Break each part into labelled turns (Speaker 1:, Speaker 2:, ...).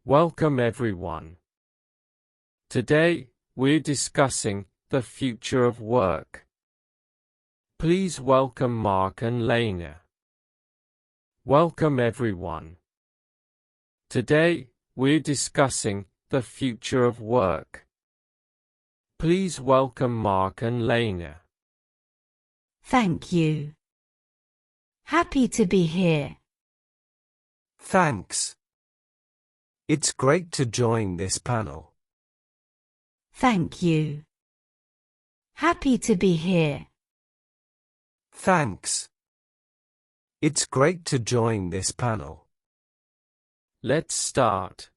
Speaker 1: Welcome everyone. Today, we're discussing the future of work. Please welcome Mark and Lena. Welcome everyone. Today, we're discussing the future of work. Please welcome Mark and Lena.
Speaker 2: Thank you. Happy to be here.
Speaker 3: Thanks. It's great to join this panel.
Speaker 2: Thank you. Happy to be here.
Speaker 3: Thanks. It's great to join this panel.
Speaker 1: Let's start.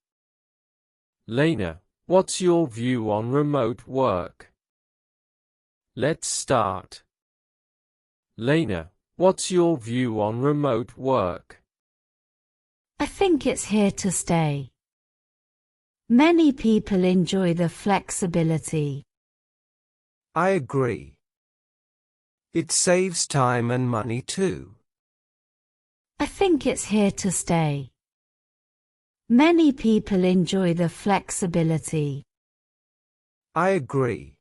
Speaker 1: Lena, what's your view on remote work? Let's start. Lena, what's your view on remote work?
Speaker 2: I think it's here to stay. Many people enjoy the flexibility.
Speaker 3: I agree. It saves time and money too.
Speaker 2: I think it's here to stay. Many people enjoy the flexibility.
Speaker 3: I agree.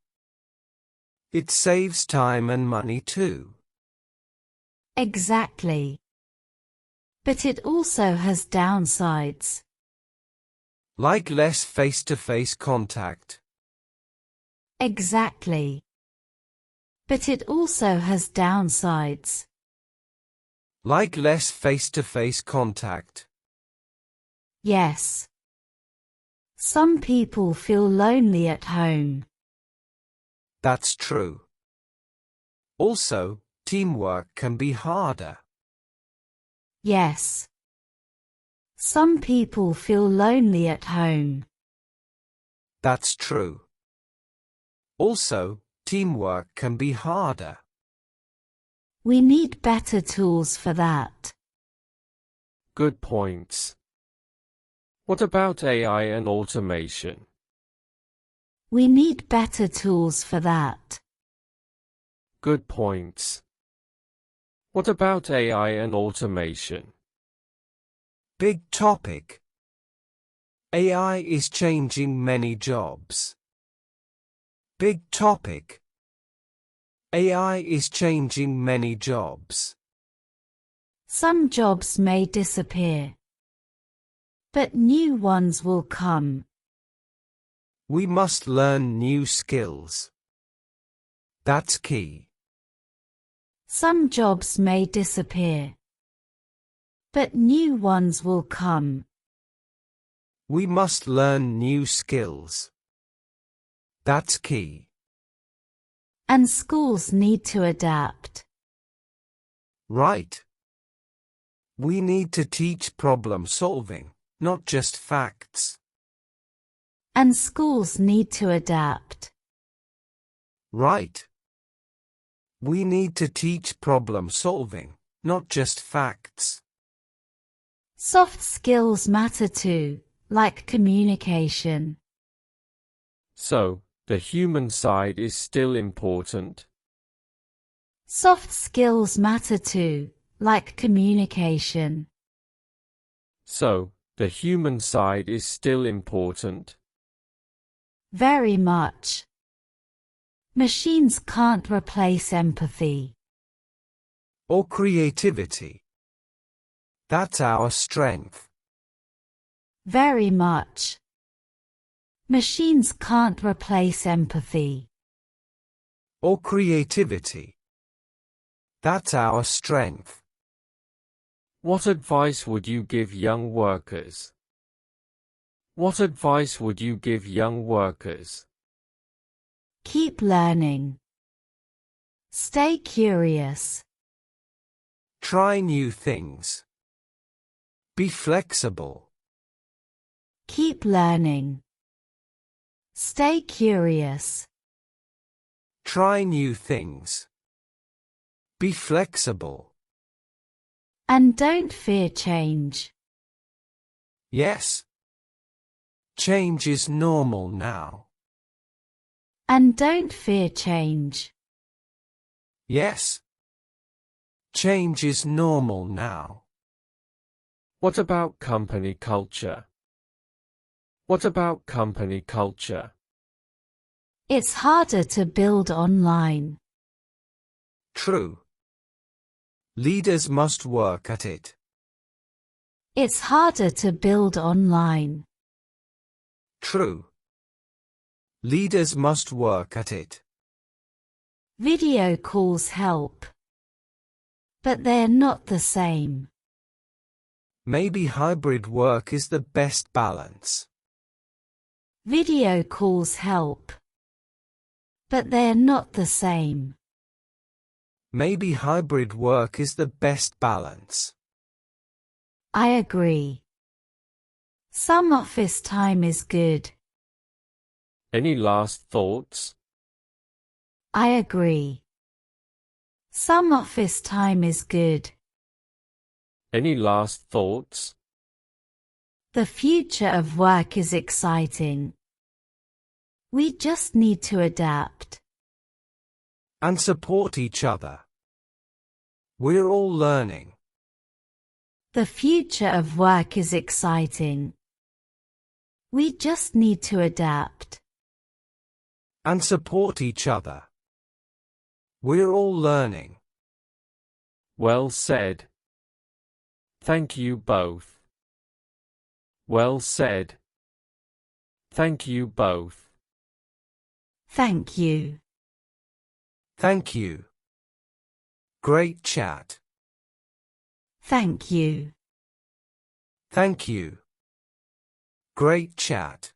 Speaker 3: It saves time and money too.
Speaker 2: Exactly. But it also has downsides.
Speaker 3: Like less face-to-face contact.
Speaker 2: Exactly. But it also has downsides.
Speaker 3: Like less face-to-face contact.
Speaker 2: Yes. Some people feel lonely at home.
Speaker 3: That's true. Also, teamwork can be harder.
Speaker 2: Yes. Some people feel lonely at home.
Speaker 3: That's true. Also, teamwork can be harder.
Speaker 2: We need better tools for that.
Speaker 1: Good points. What about AI and automation?
Speaker 2: We need better tools for that.
Speaker 1: Good points. What about AI and automation?
Speaker 3: Big topic. AI is changing many jobs. Big topic. AI is changing many jobs.
Speaker 2: Some jobs may disappear. But new ones will come.
Speaker 3: We must learn new skills. That's key.
Speaker 2: Some jobs may disappear. But new ones will come.
Speaker 3: We must learn new skills. That's key.
Speaker 2: And schools need to adapt.
Speaker 3: Right. We need to teach problem solving, not just facts.
Speaker 2: And schools need to adapt.
Speaker 3: Right. We need to teach problem solving, not just facts.
Speaker 2: Soft skills matter too, like communication.
Speaker 1: So, the human side is still important.
Speaker 2: Soft skills matter too, like communication.
Speaker 1: So, the human side is still important.
Speaker 2: Very much. Machines can't replace empathy.
Speaker 3: Or creativity. That's our strength.
Speaker 2: Very much. Machines can't replace empathy.
Speaker 3: Or creativity. That's our strength.
Speaker 1: What advice would you give young workers? What advice would you give young workers?
Speaker 2: Keep learning. Stay curious.
Speaker 3: Try new things. Be flexible.
Speaker 2: Keep learning. Stay curious.
Speaker 3: Try new things. Be flexible.
Speaker 2: And don't fear change.
Speaker 3: Yes. Change is normal now.
Speaker 2: And don't fear change.
Speaker 3: Yes. Change is normal now.
Speaker 1: What about company culture? What about company culture?
Speaker 2: It's harder to build online.
Speaker 3: True. Leaders must work at it.
Speaker 2: It's harder to build online.
Speaker 3: True. Leaders must work at it.
Speaker 2: Video calls help. But they're not the same.
Speaker 3: Maybe hybrid work is the best balance.
Speaker 2: Video calls help. But they're not the same.
Speaker 3: Maybe hybrid work is the best balance.
Speaker 2: I agree. Some office time is good.
Speaker 1: Any last thoughts?
Speaker 2: I agree. Some office time is good.
Speaker 1: Any last thoughts?
Speaker 2: The future of work is exciting. We just need to adapt.
Speaker 3: And support each other. We're all learning.
Speaker 2: The future of work is exciting. We just need to adapt.
Speaker 3: And support each other. We're all learning.
Speaker 1: Well said. Thank you both. Well said. Thank you both.
Speaker 2: Thank you.
Speaker 3: Thank you. Great chat.
Speaker 2: Thank you.
Speaker 3: Thank you. Great chat.